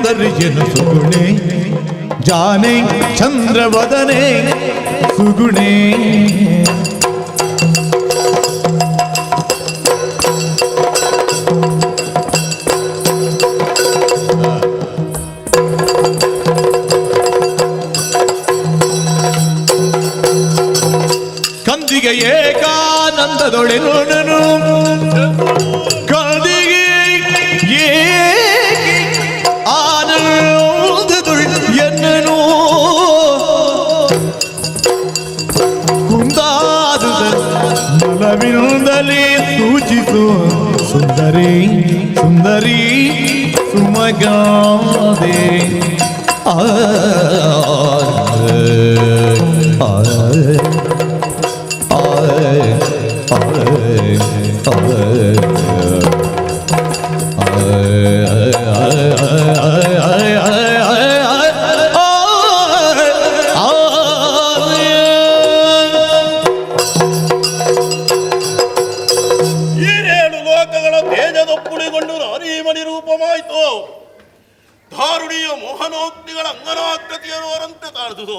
ಸೌಂದರ್ಯನು ಸುಗುಣೆ ಜಾನೆ ಚಂದ್ರವದನೆ ಸುಗುಣೆ ಕಂದಿಗೆ ಏಕಾನಂದದೊಳೆನು ಕಂದಿಗೆ ಆನಂದದೊಳ್ ಎನ್ನನು ಕುಂದಾದುದ ಮಲವಿಂದಲೇ ಸೂಚಿಸು ಸುಂದರಿ ಸುಂದರಿ ಸುಮಗಾದೆ ಧಾರುಣಿಯ ಮೋಹನೋಕ್ತಿಗಳ ಅಂಗನಾಕೃತಿಯರುವರಂತೆ ತಾಳ್ದುದು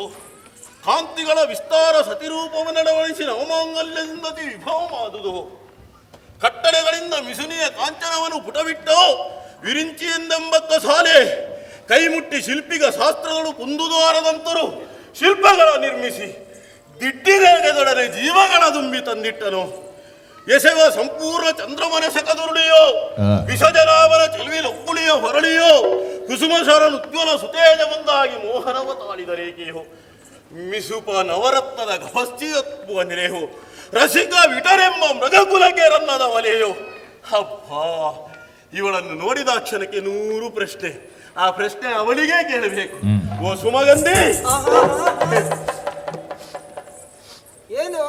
ಕಾಂತಿಗಳ ವಿಸ್ತಾರ ಸತಿರೂಪವನ್ನಡವಳಿಸಿ ನವಮಾಂಗಲ್ಯದಿಂದ ವಿಭವವಾದುದು ಕಟ್ಟಳೆಗಳಿಂದ ಮಿಸುನಿಯ ಕಾಂಚನವನ್ನು ಪುಟಬಿಟ್ಟು ವಿರಿಂಚಿ ಎಂದೆಂಬತ್ತ ಸಾಲೆ ಕೈಮುಟ್ಟಿ ಶಿಲ್ಪಿಗ ಶಾಸ್ತ್ರಗಳು ಕುಂದುದಾರದಂತರು ಶಿಲ್ಪಗಳ ನಿರ್ಮಿಸಿ ದಿಟ್ಟಿರೇಗದೊಡನೆ ಜೀವಗಳ ತುಂಬಿ ತಂದಿಟ್ಟನು ಎಸೆವ ಸಂಪೂರ್ಣ ಚಂದ್ರಮನ ಸಕದುರುಳಿಯೋ ವಿಷಜನಾವನ ಚೆಲುವಿನೊಕ್ಕುಳಿಯ ಹೊರಳಿಯೋ ಕುಸುಮಶರ ಉಜ್ವಲ ಸುತೇಜ ಮುಂದಾಗಿ ಮೋಹನವ ತಾಳಿದ ರೇಖೆಯೋ ಮಿಸುಪ ನವರತ್ನದ ಗಪಸ್ಥಿಯತ್ವ ನೆಲೆಯೋ ರಸಿಕ ವಿಟರೆಂಬ ಮೃಗಕುಲಕ್ಕೆ ರನ್ನದ ವಲೆಯೋ ಅಬ್ಬಾ ಇವಳನ್ನು ನೋಡಿದ ಕ್ಷಣಕ್ಕೆ 100 ಪ್ರಶ್ನೆ ಆ ಪ್ರಶ್ನೆ ಅವಳಿಗೆ ಕೇಳಬೇಕು ಓ ಸುಮಗಂಧಿ ಏನು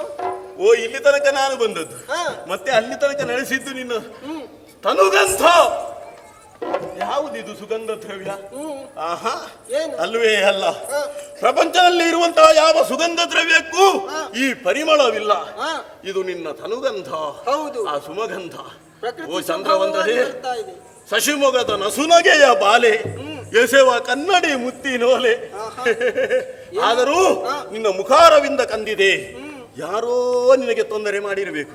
ಓ ಇಲ್ಲಿ ತನಕ ನಾನು ಬಂದದ್ದು ಮತ್ತೆ ಅಲ್ಲಿ ತನಕ ನಡೆಸಿದ್ದು ನಿನ್ನ ತನುಗಂಧ ಯಾವುದಿದು ಸುಗಂಧ ದ್ರವ್ಯ ಆಹಾ ಅಲ್ವೇ ಅಲ್ಲ ಪ್ರಪಂಚದಲ್ಲಿ ಇರುವಂತಹ ಯಾವ ಸುಗಂಧ ದ್ರವ್ಯಕ್ಕೂ ಈ ಪರಿಮಳವಿಲ್ಲ ಇದು ನಿನ್ನ ತನುಗಂಧ ಆ ಸುಮಗಂಧ ಓ ಚಂದ್ರವಂದರೇ ಶಶಿಮೊಗದ ನಸುನಗೆಯ ಬಾಲೆ ಎಸೆವ ಕನ್ನಡಿ ಮುತ್ತಿನೋಲೆ ಆದರೂ ನಿನ್ನ ಮುಖಾರವಿಂದ ಕಂದಿದೆ ಯಾರೋ ನಿನಗೆ ತೊಂದರೆ ಮಾಡಿರಬೇಕು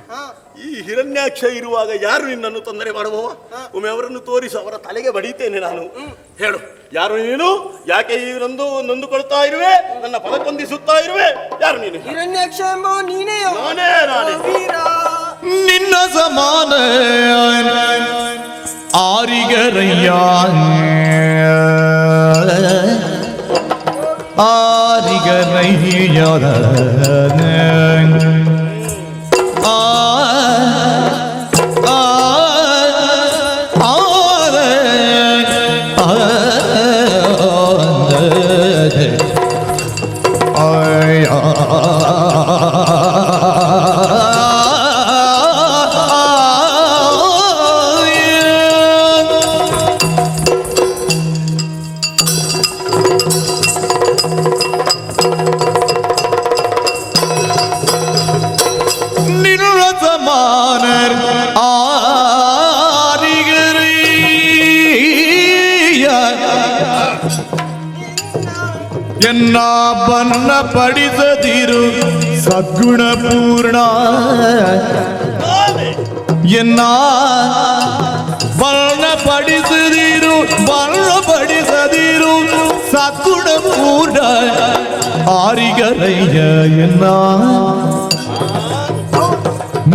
ಈ ಹಿರಣ್ಯಾಕ್ಷ ಇರುವಾಗ ಯಾರು ನಿನ್ನನ್ನು ತೊಂದರೆ ಮಾಡುವವ ಒಮ್ಮೆ ಅವರನ್ನು ತೋರಿಸಿ ಅವರ ತಲೆಗೆ ಬಡಿತೇನೆ ನಾನು ಹೇಳು ಯಾರು ನೀನು ಯಾಕೆ ಈ ನೊಂದುಕೊಳ್ತಾ ಇರುವೆ ನನ್ನ ಪದಕೊಂದಿಸುತ್ತಾ ಇರುವೆ ಯಾರು ನೀನು ಹಿರಣ್ಯಾಕ್ಷ ಎಂಬ ನೀನೇ ನಾನೇ ನಿನ್ನ ಸಮಾನ ಆರಿಗರಯ್ಯ ಆರಿಗರಯ್ಯದ ಎನ್ನ ಬನ್ನ ಪಡಿಸದಿರು ಸದ್ಗುಣ ಪೂರ್ಣ ಎನ್ನ ಬಣ್ಣ ಪಡಿಸದಿರು ಸದ್ಗುಣ ಪೂರ್ಣ ಆರಿಗರಯ್ಯ ಎನ್ನ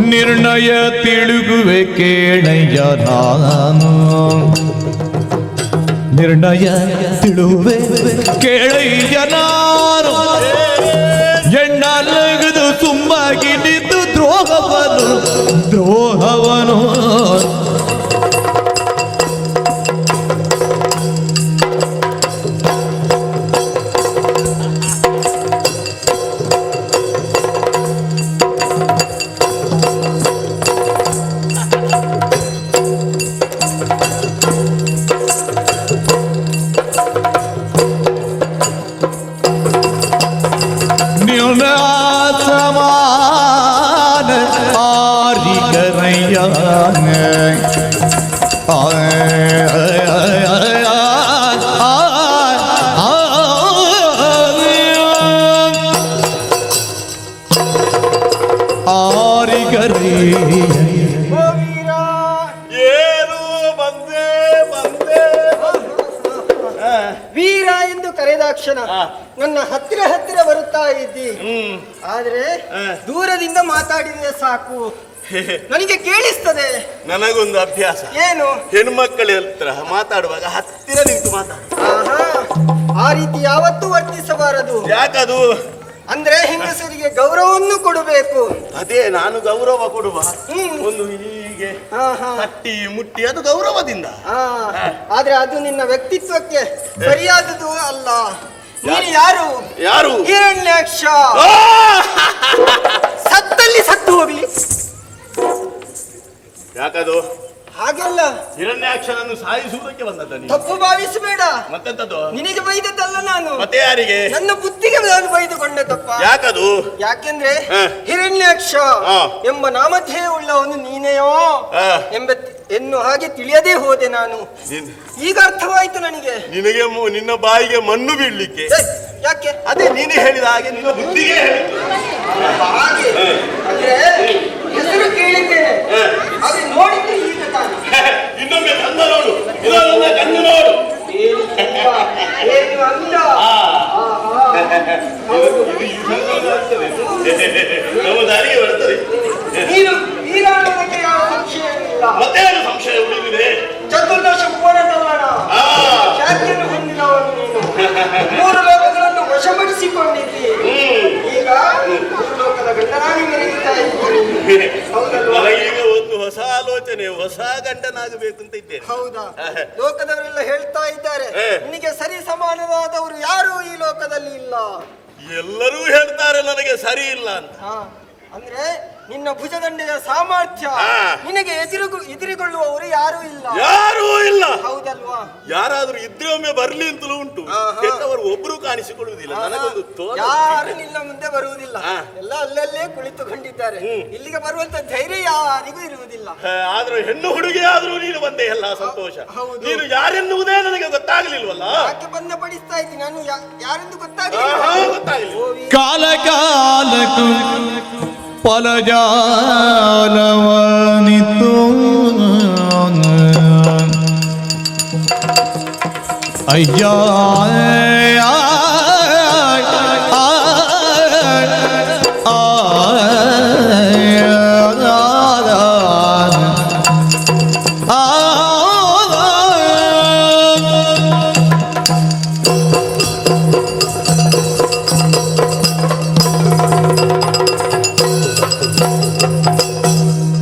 ನಿರ್ಣಯ ತಿಳುಗುವೆ ಕೇಳಯ್ಯ ನಾನು ನಿರ್ಣಯ ತಿಳುವೆ ಕೇಳಯ್ಯ ನಾನು ಎಣ್ಣಲಗದು ಸುಮ್ಮಾಗಿ ನಿಂತು ದ್ರೋಹವನು समान आरिगरैया ಕರೆದಾಕ್ಷಣ ಹಾ. ನನ್ನ ಹತ್ತಿರ ಹತ್ತಿರ ಬರುತ್ತಾ ಇದ್ದಿ. ಆದ್ರೆ ದೂರದಿಂದ ಮಾತಾಡಿದ್ರೆ ಸಾಕು, ನನಗೆ ಕೇಳಿಸ್ತದೆ. ನನಗೊಂದು ಅಭ್ಯಾಸ, ಏನು? ಹೆಣ್ಮಕ್ಕಳ ಹತ್ರ ಮಾತಾಡುವಾಗ ಹತ್ತಿರ ನಿಂತು ಮಾತಾಡ. ಆಹಾ, ಆ ರೀತಿ ಯಾವತ್ತೂ ವರ್ತಿಸಬಾರದು. ಯಾಕದು? ಅಂದ್ರೆ ಹೆಂಗಸರಿಗೆ ಗೌರವವನ್ನು ಕೊಡಬೇಕು. ಅದೇ ನಾನು ಗೌರವ ಕೊಡುವ. ಹ್ಮ್. ಒಂದು ಹೀಗೆ ಆಹಾ. ತಟ್ಟಿ ಮುಟ್ಟಿ ಅದು ಗೌರವದಿಂದ. ಆದ್ರೆ ಅದು ನಿನ್ನ ವ್ಯಕ್ತಿತ್ವಕ್ಕೆ ಸರಿಯಾದದು ಅಲ್ಲ. ನೀನು ಯಾರು? ಯಾರು? ಹಿರಣ್ಯಾಕ್ಷ. ಆ! ಸತ್ತಲ್ಲಿ ಸತ್ತು ಹೋಗ್ಲಿ. ಯಾಕದು? ಹಾಗೆಲ್ಲ ಹಿರಣ್ಯಾಕ್ಷನನ್ನು ಸಾಯಿಸುವುದಕ್ಕೆ ಬಂದದ್ದ ನೀನು? ತಪ್ಪು ಭಾವಿಸಬೇಡ. ಮತ್ತೆಂತದ್ದು? ನಿನಗೆ ಬೈದದ್ದಲ್ಲ ನಾನು, ಮತ್ತೆ ಯಾರಿಗೆ? ನನ್ನ ಬುದ್ಧಿಗೆ ನಾನು ಬೈದುಕೊಂಡೆ ತಪ್ಪ. ಯಾಕದು? ಯಾಕೆಂದ್ರೆ ಹ. ಹಿರಣ್ಯಾಕ್ಷ ಹ. ಎಂಬ ನಾಮಧೇಯ ಉಳ್ಳವನು ನೀನೆಯೋ ಹ. ಎನ್ನು ಹಾಗೆ ತಿಳಿಯದೇ ಹೋದೆ ನಾನು. ನೀನ್- ಈಗ ಅರ್ಥವಾಯ್ತು ನನಗೆ. ನಿನಗೆ ನಿನ್ನ ಬಾಯಿಗೆ ಮಣ್ಣು ಬೀಳ್ಲಿಕ್ಕೆ. ಏ, ಯಾಕೆ? ಅದೇ ನೀನು ಹೇಳಿದ ಹಾಗೆ ನಿನ್ನ ಬುದ್ಧಿಗೆ ಹೇಳಿದ್ದು. ಹಾಗೆ ಅಂದ್ರೆ ಹೆಸರು ಕೇಳಿದ್ದೇನೆ, ಅದು ನೋಡಿದ್ರೆ ಈಗ ತಾನೆ. ಇನ್ನೊಮ್ಮೆ ಕಣ್ಣು ನೋಡು, ಇದೊಂದು ಕಣ್ಣು ನೋಡು. ಏನು ತುಂಬ, ಏನು ಅಂದ. ನಮ್ಮ ದಾರಿಗೆ ಬರ್ತದೆ. ನೀನು ನೀರಾಡುವುದಕ್ಕೆ ಯಾವ ಸಂಶಯವಿಲ್ಲ. ಮತ್ತೆ ಏನು ಸಂಶಯ ಉಳಿದಿದೆ? ಚತುರ್ದಶ ಭುವನದಲ್ಲಣ ಆ. ಖ್ಯಾತಿಯನ್ನು ಹೊಂದಿದವನು ನೀನು. ಮೂರು ಲೋಕಗಳನ್ನು ವಶಪಡಿಸಿಕೊಂಡಿದ್ದಿ. ಈಗ ಮೂರು ಲೋಕದ ಗಂಡನಾಗಿ ಮೆರೆಯುತ್ತಾ ಇದ್ದೀನಿ. ಹೌದಲ್ವಾ? ನನಗೀಗ ಒಂದು ಹೊಸ ಆಲೋಚನೆ, ಹೊಸ ಗಂಡನಾಗಬೇಕು ಅಂತ ಇದ್ದೇನೆ. ಹೌದಾ? ಲೋಕದವರೆಲ್ಲ ಹೇಳ್ತಾ ಇದ್ದಾರೆ, ಹೇ. ನಿನಗೆ ಸರಿ ಸಮಾನವಾದವರು ಯಾರು ಈ ಲೋಕದಲ್ಲಿ ಇಲ್ಲ. ಎಲ್ಲರೂ ಹೇಳ್ತಾರೆ ನನಗೆ ಸರಿ ಇಲ್ಲ ಅಂತ. ಹಾ, ಅಂದ್ರೆ ನಿನ್ನ ಭುಜದಂಡೆಯ ಸಾಮರ್ಥ್ಯ, ಹಾ. ನಿನಗೆ ಎದುರುಗೊಳ್ಳುವವರು ಯಾರೂ ಇಲ್ಲ. ಯಾರೂ ಇಲ್ಲ. ಹೌದಲ್ವಾ? ಯಾರಾದ್ರೂ ಇದ್ರೆ ಒಮ್ಮೆ ಬರ್ಲಿ ಅಂತಲೂ ಉಂಟು. ಆಹಾ. ಕೆಟ್ಟವರು ಒಬ್ರು ಕಾಣಿಸಿಕೊಳ್ಳುವುದಿಲ್ಲ. ನನಗೊಂದು ಯಾರು ನಿನ್ನ ಮುಂದೆ ಬರುವುದಿಲ್ಲ. ಹಾ. ಎಲ್ಲ ಅಲ್ಲಲ್ಲೇ ಕುಳಿತುಕೊಂಡಿದ್ದಾರೆ. ಇಲ್ಲಿಗೆ ಬರುವಂತ ಧೈರ್ಯ ಯಾರಿಗೂ ಇರುವುದಿಲ್ಲ. ಆದ್ರೂ ಹೆಣ್ಣು ಹುಡುಗಿ ಆದ್ರೂ ನೀನು ಬಂದೆ, ಎಲ್ಲ ಸಂತೋಷ. ಹೌದು. ನೀನು ಯಾರೆನ್ನುವುದೇ ನನಗೆ ಗೊತ್ತಾಗ್ಲಿಲ್ವಲ್ಲ. ಯಾಕೆ ಬಂದ ಪಡಿಸ್ತಾ ಇದ್ದೀನಿ ನಾನು, ಯಾರೆಂದು ಆಹಾ, ಗೊತ್ತಾಗಲಿಲ್ಲ. ಗೊತ್ತಾಗ್ಲಿಲ್ಲ. ಕಾಲ ಕಾಲಕ್ಕೂ ಫಲಜಾಲವನಿತು ಅಯ್ಯ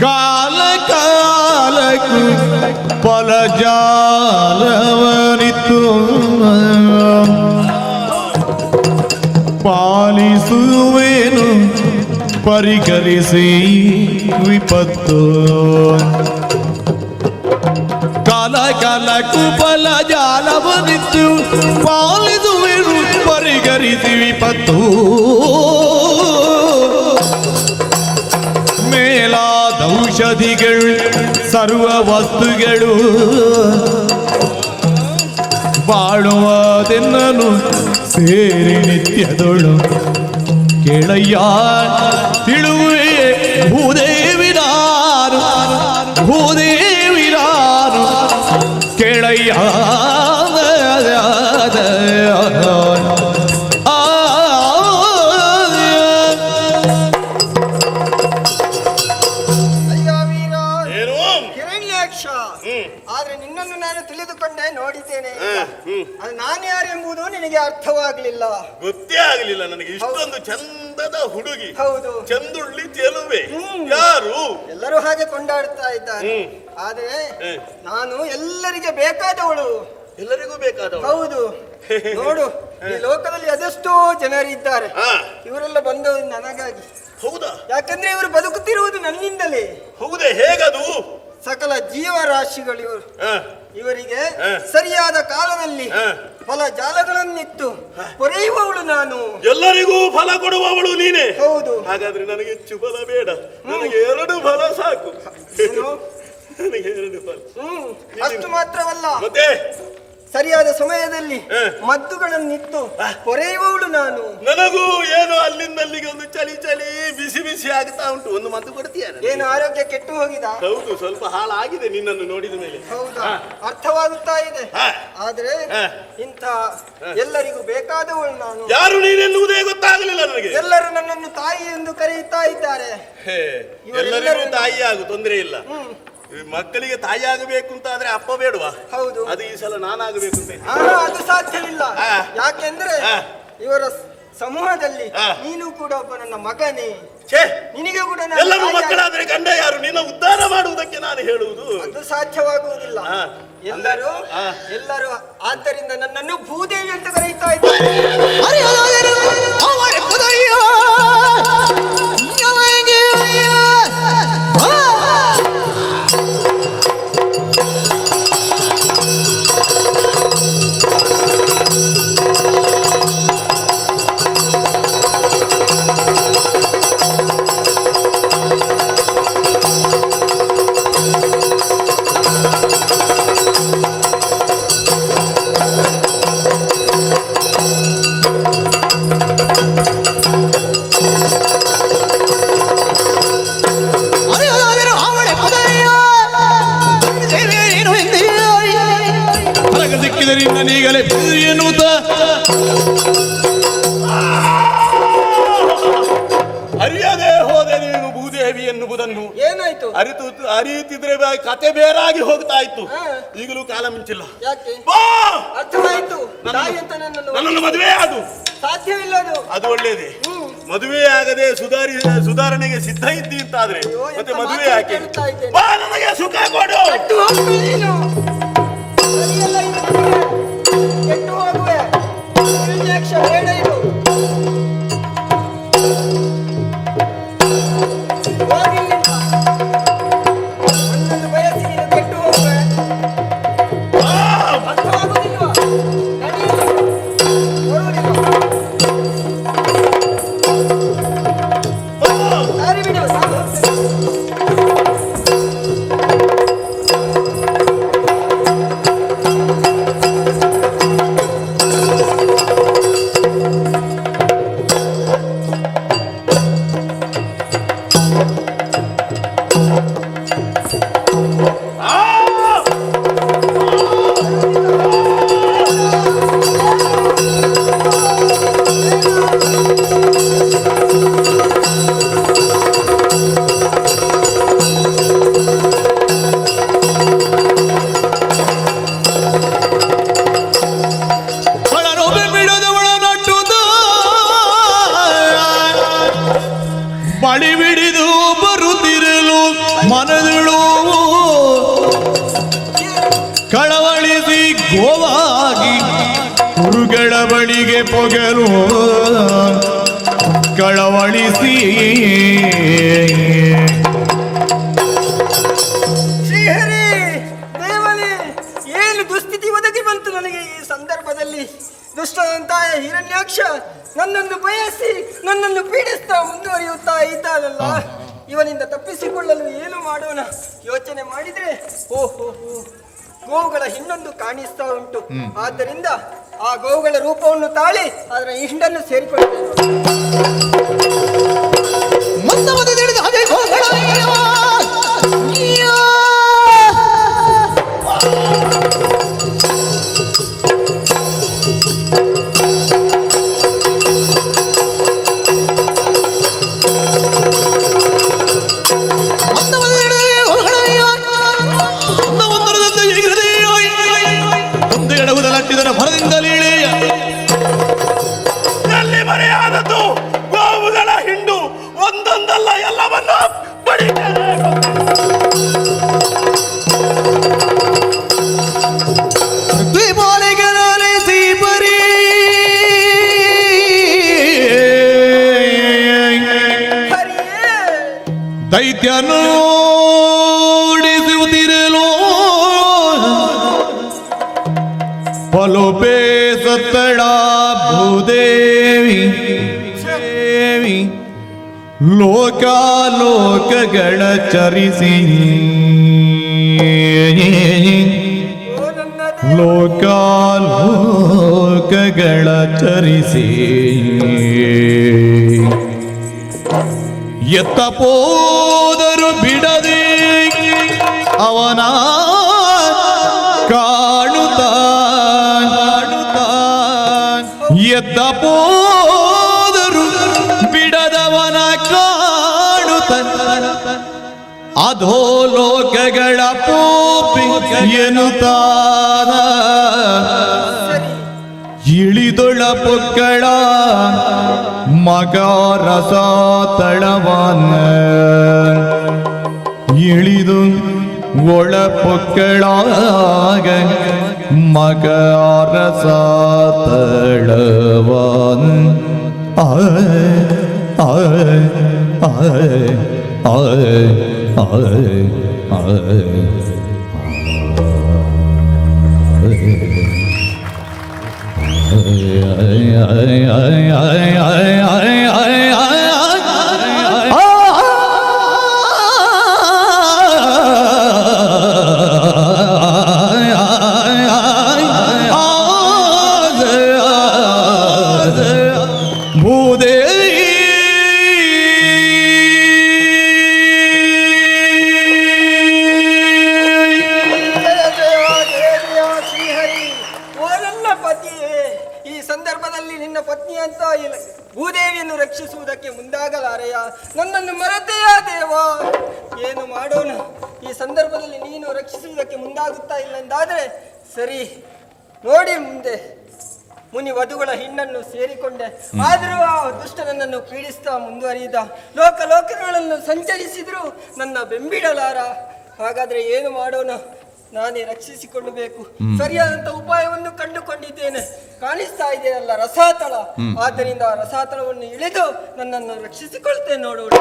ಕಾಲ ಕಾಲಕ್ಕೂ ಫಲಜಾಲವನಿತು ಪಾಲಿಸುವೇನು ಪರಿಕರಿಸಿ ವಿಪತ್ತು. ಕಾಲ ಕಾಲಕ್ಕೂ ಫಲಜಾಲವನಿತು ಪಾಲಿಸುವೇನು ಪರಿಕರಿಸಿ ವಿಪತ್ತು. ಮೇಲಾದ ಔಷಧಿಗಳು ಸರ್ವ ವಸ್ತುಗಳು ಬಾಳುವುದೆನ್ನನು ಸೇರಿ ನಿತ್ಯದೊಳು ಕೇಳಯ್ಯ ತಿಳುವೆ ಭೂದೇವಿರಾರು ಭೂದೇವಿರಾರು ಕೇಳಯ್ಯ ಅಯ್ಯ ವೀರ, ಏನು? ಹಿರಣ್ಯಾಕ್ಷ. ಆದ್ರೆ ನಿನ್ನನ್ನು ನಾನು ತಿಳಿದುಕೊಂಡೆ, ನೋಡಿದ್ದೇನೆ. ಅದು ನಾನು ಯಾರು ಎಂಬುದು ನಿನಗೆ ಅರ್ಥವಾಗ್ಲಿಲ್ಲ. ಗೊತ್ತೇ ಆಗ್ಲಿಲ್ಲ ನನಗೆ. ಇಷ್ಟೊಂದು ಚಂದದ ಹುಡುಗಿ, ಹೌದು, ಚಂದುಳ್ಳಿ ಚೆಲುವೆ, ಯಾರು? ಎಲ್ಲರೂ ಹಾಗೆ ಕೊಂಡಾಡ್ತಾ ಇದ್ದಾರೆ. ಆದ್ರೆ ನಾನು ಎಲ್ಲರಿಗೆ ಬೇಕಾದವಳು. ಎಲ್ಲರಿಗೂ ಬೇಕಾದವ. ಹೌದು, ನೋಡು, ಈ ಲೋಕದಲ್ಲಿ ಅದೆಷ್ಟೋ ಜನರಿದ್ದಾರೆ. ಹಾ. ಇವರೆಲ್ಲ ಬಂದವರು ನನಗಾಗಿ. ಹೌದಾ? ಯಾಕಂದ್ರೆ ಇವರು ಬದುಕುತ್ತಿರುವುದು ನನ್ನಿಂದಲೇ. ಹೌದೇ? ಹೇಗದು? ಸಕಲ ಜೀವರಾಶಿಗಳು ಇವರು. ಹ. ಇವರಿಗೆ ಹಾ. ಸರಿಯಾದ ಕಾಲದಲ್ಲಿ ಹಾ. ಫಲ ಜಾಲಗಳನ್ನಿತ್ತು ಪೊರೆಯುವವಳು ನಾನು. ಎಲ್ಲರಿಗೂ ಫಲ ಕೊಡುವವಳು ನೀನೆ. ಹೌದು. ಹಾಗಾದ್ರೆ ನನಗೆ ಹೆಚ್ಚು ಫಲ ಬೇಡ, ನನಗೆ 2 ಫಲ ಸಾಕು. ಏನು? ನನಗೆ 2 ಫಲ. ಅಷ್ಟು ಮಾತ್ರವಲ್ಲ, ಮತ್ತೆ ಸರಿಯಾದ ಸಮಯದಲ್ಲಿ ಮದ್ದುಗಳನ್ನಿತ್ತು ಕೊರೆಯುವವಳು ನಾನು. ನನಗೂ ಏನು ಅಲ್ಲಿಂದ ಅಲ್ಲಿಗೆ ಒಂದು ಚಳಿ ಚಳಿ ಬಿಸಿ ಬಿಸಿ ಆಗ್ತಾ ಉಂಟು. ಒಂದು ಮದ್ದು ಕೊಡ್ತೀಯ? ಏನು ಆರೋಗ್ಯ ಕೆಟ್ಟು ಹೋಗಿದ? ಹೌದು, ಸ್ವಲ್ಪ ಹಾಳಾಗಿದೆ ನಿನ್ನನ್ನು ನೋಡಿದ ಮೇಲೆ. ಹೌದಾ? ಅರ್ಥವಾಗುತ್ತಾ ಇದೆ. ಆದ್ರೆ ಇಂಥ ಎಲ್ಲರಿಗೂ ಬೇಕಾದವಳು ನಾನು. ಯಾರು ನೀನೆನ್ನುವುದೇ ಗೊತ್ತಾಗಲಿಲ್ಲ ನನಗೆ. ಎಲ್ಲರೂ ನನ್ನನ್ನು ತಾಯಿ ಎಂದು ಕರೆಯುತ್ತಾ ಇದ್ದಾರೆ. ಎಲ್ಲರಿಗೂ ತಾಯಿ ಆಗು, ತೊಂದರೆ ಇಲ್ಲ. ಮಕ್ಕಳಿಗೆ ತಾಯಿ ಆಗಬೇಕು ಅಂತ ಆದ್ರೆ ಅಪ್ಪ ಬೇಡವಾ? ಹೌದು. ಅದು ಈ ಸಲ ನಾನಾಗಬೇಕು ಅಂತ. ಅದು ಸಾಧ್ಯವಿಲ್ಲ. ಯಾಕೆಂದ್ರೆ ಇವರ ಸಮೂಹದಲ್ಲಿ ನೀನು ಕೂಡ ಒಬ್ಬ ನನ್ನ ಮಗನೇ. ನಿನಗೆ ಕೂಡ ಎಲ್ಲರೂ ಮಕ್ಕಳಾದ್ರೆ ಗಂಡ ಯಾರು? ನಿನ್ನ ಉದ್ಧಾರ ಮಾಡುವುದಕ್ಕೆ ನಾನು ಹೇಳುವುದು. ಅದು ಸಾಧ್ಯವಾಗುವುದಿಲ್ಲ. ಎಲ್ಲರೂ ಆದ್ದರಿಂದ ನನ್ನನ್ನು ಭೂದೇವಿ ಅಂತ ಕರೆಯುತ್ತಾ ಇದ್ದಾರೆ. ನೀಗಲೇ ಎನ್ನುತ್ತ ಅರಿಯದೆ ಹೋದೆ ನೀನು ಭೂದೇವಿ ಎನ್ನುವುದನ್ನು. ಏನಾಯ್ತು? ಅರಿಯುತ್ತಿದ್ರೆ ಕತೆ ಬೇರಾಗಿ ಹೋಗ್ತಾ ಇತ್ತು. ಈಗಲೂ ಕಾಲ ಮಿಂಚಿಲ್ಲ. ಯಾಕೆ? ಅರ್ಥವಾಯ್ತು. ನನ್ನನ್ನು ಮದುವೆ ಅದು ಸಾಧ್ಯವಿಲ್ಲ. ಅದು ಒಳ್ಳೇದೇ. ಮದುವೆ ಆಗದೆ ಸುಧಾರಣೆಗೆ ಸಿದ್ಧ ಇದ್ದಿ ಅಂತಾದ್ರೆ ಮತ್ತೆ ಮದುವೆ ಯಾಕೆ? ನನಗೆ ಸುಖ ಕೊಡು. ಕೆಟ್ಟು ಹೋಗುವೆ. ಬೇಡ ಇದು. ಒಂದೊಂದು ಬಯಸಿ ನೀನು ಕೆಟ್ಟು ಹೋಗುವೆ. ಅರ್ಥವಾಗುವುದಿಲ್ವಾ? ದಾರಿ ಬಿಡು. ಬಳಿ ಬಿಡಿದು ಬರುತ್ತಿರಲು ಮನದಳು ಕಳವಳಿಸಿ ಗೋವಾಗಿ ಕುರುಗಳ ಬಳಿಗೆ ಪೊಗಲು ಕಳವಳಿಸಿ ಶ್ರೀಹರಿ ದೇವನೇ, ಏನು ದುಸ್ಥಿತಿ ಒದಗಿ ಬಂತು ನನಗೆ ಈ ಸಂದರ್ಭದಲ್ಲಿ. ದುಷ್ಟದಂತಾಯ ಹಿರಣ್ಯಾಕ್ಷ ನನ್ನನ್ನು ಬಯಸಿ ನನ್ನನ್ನು ಪೀಡಿಸ್ತಾ ಮುಂದುವರಿಯುತ್ತಾ ಇದ್ದಾನಲ್ಲ. ಇವನಿಂದ ತಪ್ಪಿಸಿಕೊಳ್ಳಲು ಏನು ಮಾಡೋಣ ಯೋಚನೆ ಮಾಡಿದ್ರೆ ಓಹೋ ಗೋವುಗಳ ಹಿಂಡೊಂದು ಕಾಣಿಸ್ತಾ ಉಂಟು. ಆದ್ದರಿಂದ ಆ ಗೋವುಗಳ ರೂಪವನ್ನು ತಾಳಿ ಅದರ ಹಿಂಡನ್ನು ಸೇರಿಕೊಳ್ಳಬೇಕು. ನಲ್ಲಿ ಮರೆಯಾದದ್ದು ಗೋವುಗಳ ಹಿಂಡು ಒಂದೊಂದಲ್ಲ ಎಲ್ಲವನ್ನೂ ಪಡಿತಾರೆ. ದೈತ್ಯನು ಉಡಿಸುತ್ತಿರಲು ಪಲೋಪೆ ಸತ್ತಳ ಭೂದೇವಿ ದೇವಿ ಲೋಕಾಲೋಕಗಳ ಚರಿಸಿ ಲೋಕಾಲೋಕಗಳ ಚರಿಸಿ ಎತ್ತ ಪೋದರು ಬಿಡದೆ ಅವನ ಕಾಣುತ್ತಾ ಎತ್ತ ಪೋದರು ಬಿಡದವನ ಕಾಣುತ್ತ ಅಧೋ ಲೋಕಗಳ ಪೋಪಿ ಎನ್ನುತ್ತಾನ ಇಳಿದೊಳ ಪೊಕ್ಕಳ ಮಗಾರಸ ತಳವನ ಇಳಿದು ಒಳ ಪೊಕ್ಕಳಾಗ ಮಗಾರಸ ತಳವನ ಶ್ರೀಹರಿ, ಓ ನನ್ನ ಪತಿಯೇ, ಈ ಸಂದರ್ಭದಲ್ಲಿ ನಿನ್ನ ಪತ್ನಿ ಅಂತ ಇಲ್ಲ ಭೂದೇವಿಯನ್ನು ರಕ್ಷಿಸುವುದಕ್ಕೆ ಮುಂದಾಗಲಾರೆಯ? ನನ್ನನ್ನು ಮರೆತೆಯಾ ದೇವ? ಏನು ಮಾಡೋಣ? ಈ ಸಂದರ್ಭದಲ್ಲಿ ನೀನು ರಕ್ಷಿಸುವುದಕ್ಕೆ ಮುಂದಾಗುತ್ತಾ ಇಲ್ಲ ಎಂದಾದರೆ ಸರಿ, ನೋಡಿ ಮುಂದೆ ಮುನಿ ವಧುಗಳ ಹಿಂಡನ್ನು ಸೇರಿಕೊಂಡೆ. ಆದರೂ ಆ ದುಷ್ಟ ನನ್ನನ್ನು ಪೀಡಿಸ್ತಾ ಮುಂದುವರಿದ. ಲೋಕಗಳನ್ನು ಸಂಚರಿಸಿದ್ರು ನನ್ನ ಬೆಂಬಿಡಲಾರ. ಹಾಗಾದ್ರೆ ಏನು ಮಾಡೋಣ? ನಾನೇ ರಕ್ಷಿಸಿಕೊಳ್ಳಬೇಕು. ಸರಿಯಾದಂತ ಉಪಾಯವನ್ನು ಕಂಡುಕೊಂಡಿದ್ದೇನೆ. ಕಾಣಿಸ್ತಾ ಇದೆಯಲ್ಲ ರಸಾತಳ. ಆದ್ದರಿಂದ ಆ ರಸಾತಳವನ್ನು ಇಳಿದು ನನ್ನನ್ನು ರಕ್ಷಿಸಿಕೊಳ್ತೇನೆ, ನೋಡೋಣ.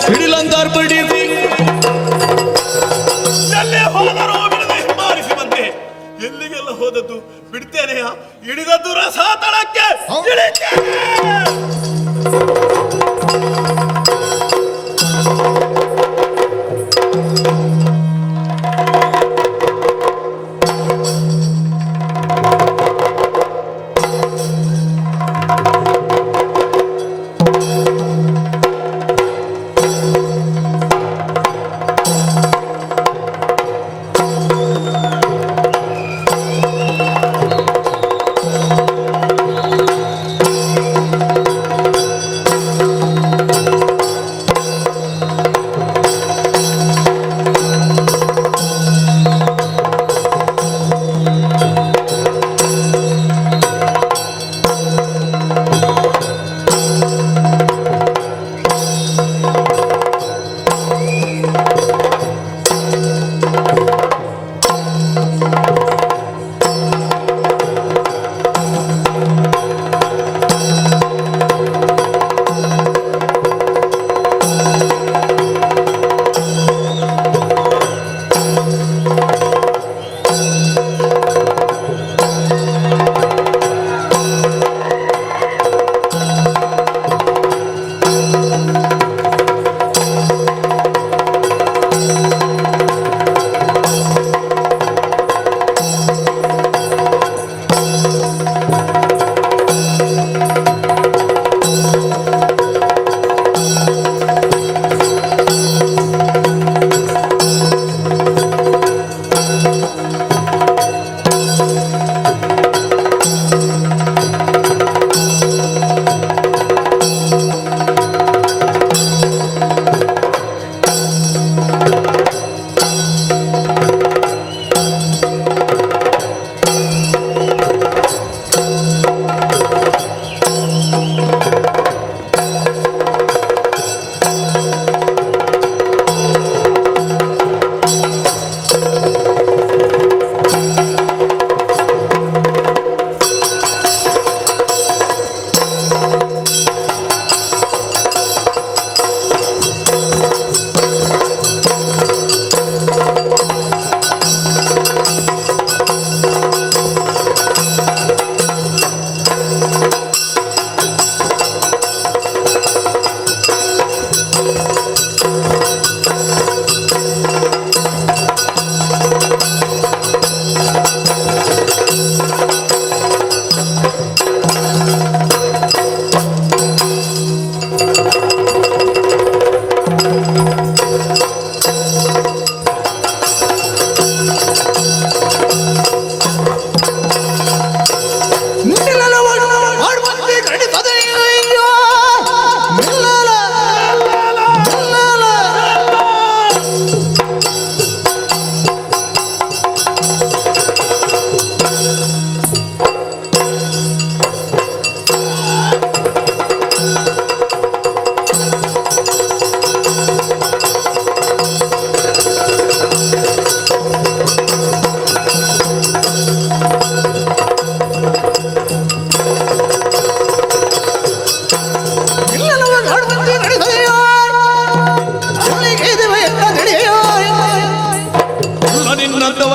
ಸಿಡಿಲಂತಾರ್ ಬಡಿ ಎಲ್ಲೇ ಹೋದರೂ ಬಿಡದೆ ಹಿಂಬಾಲಿಸಿ ಬಂದೆ. ಎಲ್ಲಿಗೆಲ್ಲ ಹೋದದ್ದು ಬಿಡ್ತೇನೆಯಾ? ಇಳಿದದ್ದು ರಸಾತಳಕ್ಕೆ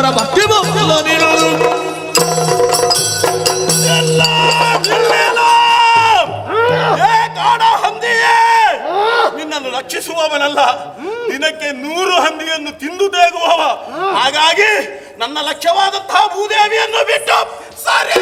ಅವರ ಭಕ್ತಿ ಬಂದ ನೀನು ಎಲ್ಲ ನಿಲ್ಲೇಲ! ಏ ಕಾಡ ಹಂದಿಯೇ! ನಿನ್ನನ್ನು ರಕ್ಷಿಸುವವನಲ್ಲ, ದಿನಕ್ಕೆ 100 ಹಂದಿಯನ್ನು ತಿಂದು ತೇಗುವವ. ಹಾಗಾಗಿ ನನ್ನ ಲಕ್ಷ್ಯವಾದಂತಹ ಭೂದೇವಿಯನ್ನು ಬಿಟ್ಟು ಸರಿ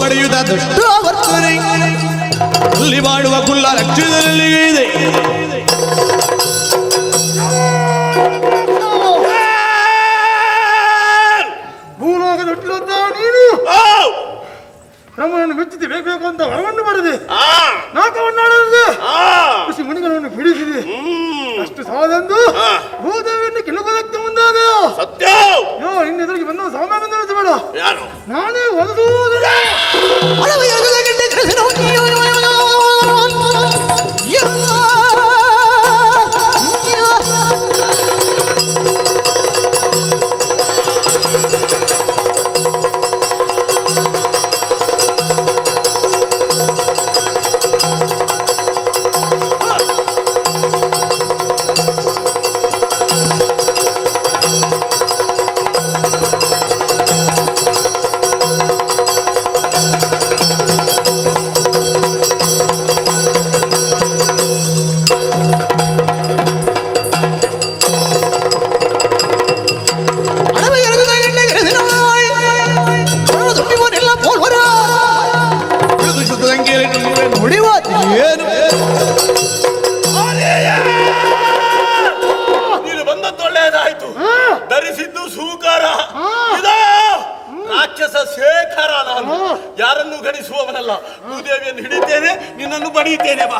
ಬಡಿಯುತ್ತ ದುಷ್ಟ ವರ್ತನೆ ಅಲ್ಲಿ ಮಾಡುವ ಕುಲ್ಲ ಲಕ್ಷ್ಯದಲ್ಲಿ ಇದೆ. ಭೂಲೋಕದೊಟ್ಟಿಲಂತ ನೀನು ನಮ್ಮನ್ನು ಮೆಚ್ಚಿಸಿ ಬೇಕು ಅಂತ ವರವನ್ನು ಮಾಡಿದೆ, ನಾಕವನ್ನಾಡದೆ ಖುಷಿ ಮುನಿಗಳನ್ನು ಬಿಡಿಸಿದೆ. ಅಷ್ಟು ಸಾಲದೆಂದು ಭೂದೇವಿಯನ್ನು ಕೆಲವುದಕ್ಕೆ ಮುಂದಾದ ಸತ್ಯ. ಇನ್ನೆದುರಿಗೆ ಬಂದ ಸಾಮಾನ್ಯ ನಡೆಸಬೇಡ, ಯಾರು ನಾನೇ ಒದಗುವುದಿಲ್ಲ. ನೀನು ಬಂದದ್ದು ಒಳ್ಳೆಯದಾಯ್ತು. ಧರಿಸಿದ್ದು ಸೂಕಾರ, ಇದೋ ರಾಕ್ಷಸ ಶೇಖರ. ನಾನು ಯಾರನ್ನು ಗಣಿಸುವವನಲ್ಲ. ಭೂದೇವಿಯನ್ನು ಹಿಡಿತೇನೆ, ನಿನ್ನನ್ನು ಬಡಿಯುತ್ತೇನೆ. ಬಾ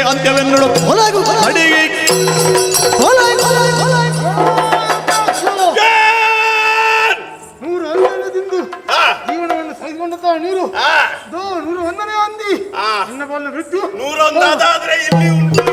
ಅಂತ್ಯವೆನ್ನಡು ಅಡಿಗೆ ಜೀವನವನ್ನು ಸಹಿಸಿಕೊಂಡಂತ ನೀರು 101ನೇ ಹಂದಿ ನನ್ನ ಬಾಲ್ನ ಬಿಟ್ಟು 101 ಇಲ್ಲಿ ಉಂಟು.